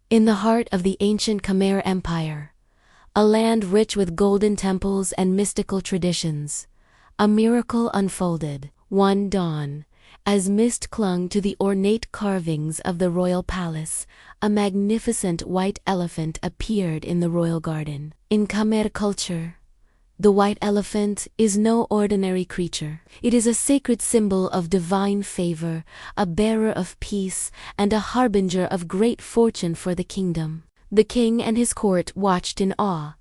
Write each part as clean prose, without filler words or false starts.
In the heart of the ancient Khmer Empire, a land rich with golden temples and mystical traditions, a miracle unfolded. One dawn, as mist clung to the ornate carvings of the royal palace, a magnificent white elephant appeared in the royal garden. In Khmer culture, the white elephant is no ordinary creature. It is a sacred symbol of divine favor, a bearer of peace, and a harbinger of great fortune for the kingdom. The king and his court watched in awe,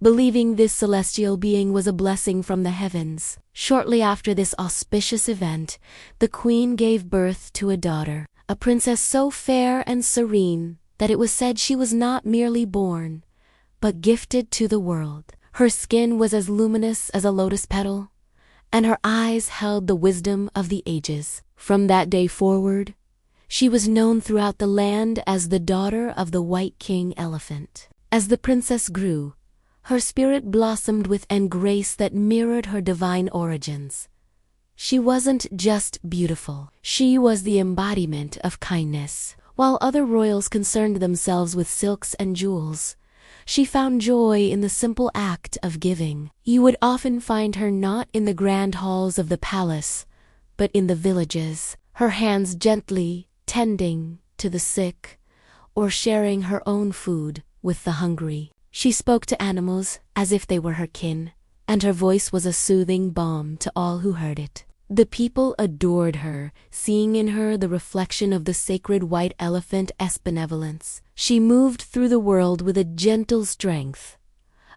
believing this celestial being was a blessing from the heavens. Shortly after this auspicious event, the queen gave birth to a daughter, a princess so fair and serene that it was said she was not merely born, but gifted to the world. Her skin was as luminous as a lotus petal, and her eyes held the wisdom of the ages. From that day forward, she was known throughout the land as the daughter of the White King Elephant. As the princess grew, her spirit blossomed with a grace that mirrored her divine origins. She wasn't just beautiful. She was the embodiment of kindness. While other royals concerned themselves with silks and jewels, she found joy in the simple act of giving. You would often find her not in the grand halls of the palace, but in the villages, her hands gently tending to the sick, or sharing her own food with the hungry. She spoke to animals as if they were her kin, and her voice was a soothing balm to all who heard it. The people adored her, seeing in her the reflection of the sacred white elephant's benevolence. She moved through the world with a gentle strength,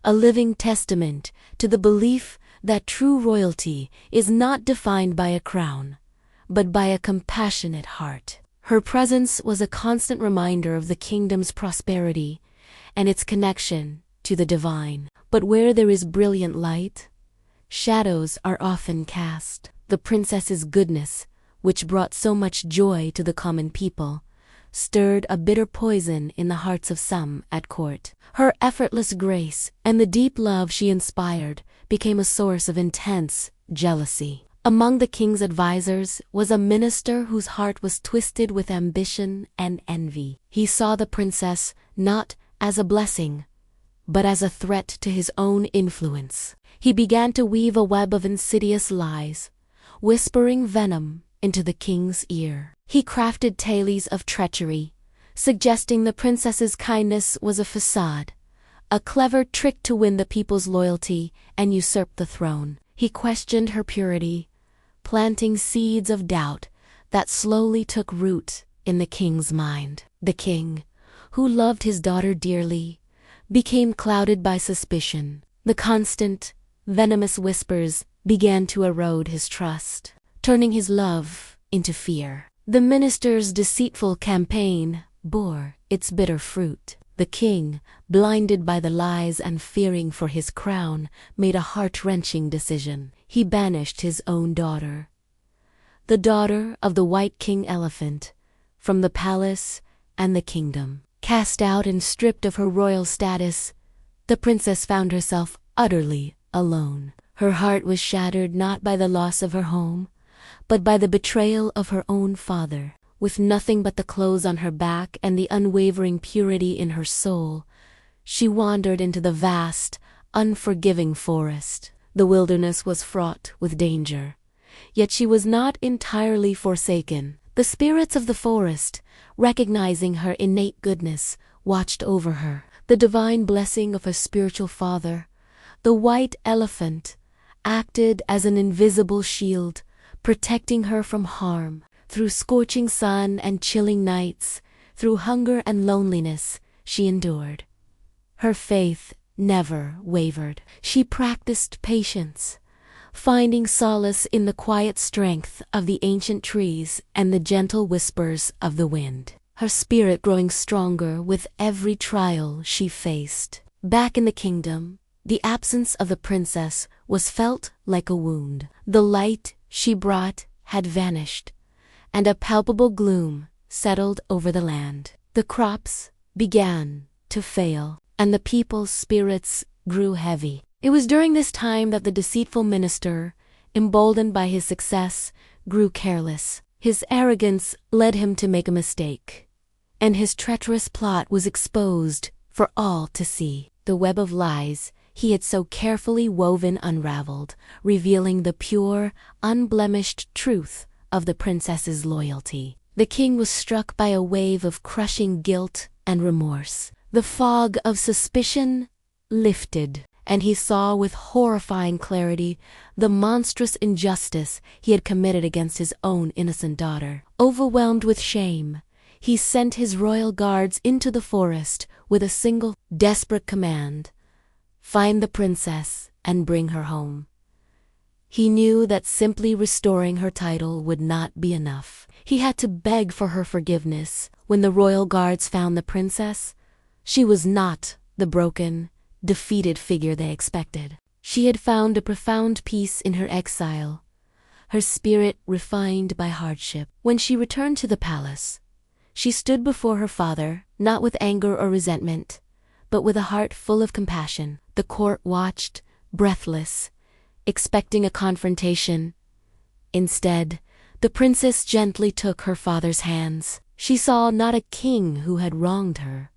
a living testament to the belief that true royalty is not defined by a crown, but by a compassionate heart. Her presence was a constant reminder of the kingdom's prosperity and its connection to the divine. But where there is brilliant light, shadows are often cast. The princess's goodness, which brought so much joy to the common people, stirred a bitter poison in the hearts of some at court. Her effortless grace and the deep love she inspired became a source of intense jealousy. Among the king's advisors was a minister whose heart was twisted with ambition and envy. He saw the princess not as a blessing, but as a threat to his own influence. He began to weave a web of insidious lies, whispering venom into the king's ear. He crafted tales of treachery, suggesting the princess's kindness was a facade, a clever trick to win the people's loyalty and usurp the throne. He questioned her purity, planting seeds of doubt that slowly took root in the king's mind. The king, who loved his daughter dearly, became clouded by suspicion. The constant, venomous whispers began to erode his trust, turning his love into fear. The minister's deceitful campaign bore its bitter fruit. The king, blinded by the lies and fearing for his crown, made a heart-wrenching decision. He banished his own daughter, the daughter of the White King Elephant, from the palace and the kingdom. Cast out and stripped of her royal status, the princess found herself utterly alone. Her heart was shattered not by the loss of her home, but by the betrayal of her own father. With nothing but the clothes on her back and the unwavering purity in her soul, she wandered into the vast, unforgiving forest. The wilderness was fraught with danger, yet she was not entirely forsaken. The spirits of the forest, recognizing her innate goodness, watched over her. The divine blessing of her spiritual father, the white elephant, acted as an invisible shield, protecting her from harm. Through scorching sun and chilling nights, through hunger and loneliness, she endured. Her faith never wavered. She practiced patience, finding solace in the quiet strength of the ancient trees and the gentle whispers of the wind. Her spirit growing stronger with every trial she faced. Back in the kingdom, the absence of the princess was felt like a wound. The light she brought had vanished, and a palpable gloom settled over the land. The crops began to fail, and the people's spirits grew heavy. It was during this time that the deceitful minister, emboldened by his success, grew careless. His arrogance led him to make a mistake, and his treacherous plot was exposed for all to see. The web of lies he had so carefully woven unraveled, revealing the pure, unblemished truth of the princess's loyalty. The king was struck by a wave of crushing guilt and remorse. The fog of suspicion lifted, and he saw with horrifying clarity the monstrous injustice he had committed against his own innocent daughter. Overwhelmed with shame, he sent his royal guards into the forest with a single, desperate command: find the princess and bring her home. He knew that simply restoring her title would not be enough. He had to beg for her forgiveness. When the royal guards found the princess, she was not the broken, defeated figure they expected. She had found a profound peace in her exile, her spirit refined by hardship. When she returned to the palace, she stood before her father, not with anger or resentment, but with a heart full of compassion. The court watched, breathless, expecting a confrontation. Instead, the princess gently took her father's hands. She saw not a king who had wronged her,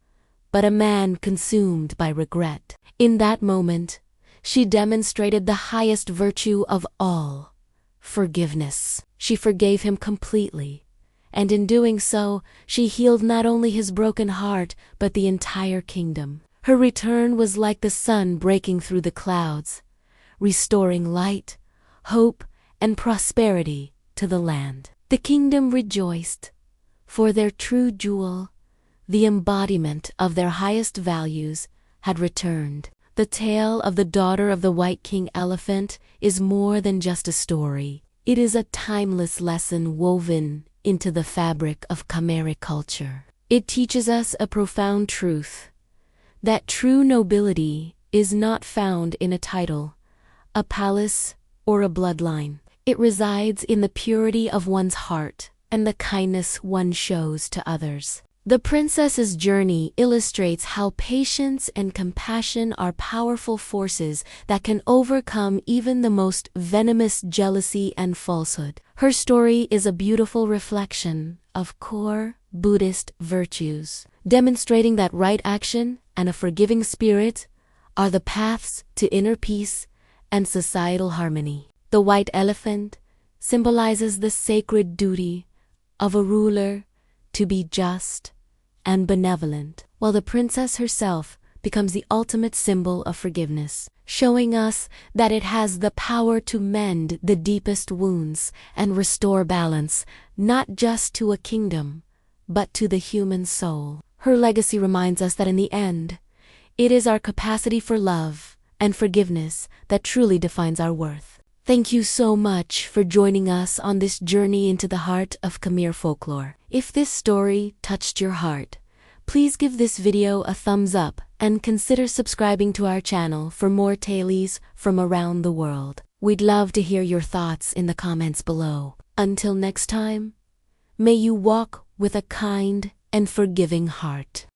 but a man consumed by regret. In that moment, she demonstrated the highest virtue of all: forgiveness. She forgave him completely, and in doing so, she healed not only his broken heart, but the entire kingdom. Her return was like the sun breaking through the clouds, restoring light, hope, and prosperity to the land. The kingdom rejoiced, for their true jewel, the embodiment of their highest values, had returned. The tale of the daughter of the White King Elephant is more than just a story. It is a timeless lesson woven into the fabric of Khmer culture. It teaches us a profound truth: that true nobility is not found in a title, a palace, or a bloodline. It resides in the purity of one's heart and the kindness one shows to others. The princess's journey illustrates how patience and compassion are powerful forces that can overcome even the most venomous jealousy and falsehood. Her story is a beautiful reflection of core Buddhist virtues, demonstrating that right action and a forgiving spirit are the paths to inner peace and societal harmony. The white elephant symbolizes the sacred duty of a ruler to be just and benevolent, while the princess herself becomes the ultimate symbol of forgiveness, showing us that it has the power to mend the deepest wounds and restore balance, not just to a kingdom, but to the human soul. Her legacy reminds us that in the end, it is our capacity for love and forgiveness that truly defines our worth. Thank you so much for joining us on this journey into the heart of Khmer folklore. If this story touched your heart, please give this video a thumbs up and consider subscribing to our channel for more tales from around the world. We'd love to hear your thoughts in the comments below. Until next time, may you walk with a kind and forgiving heart.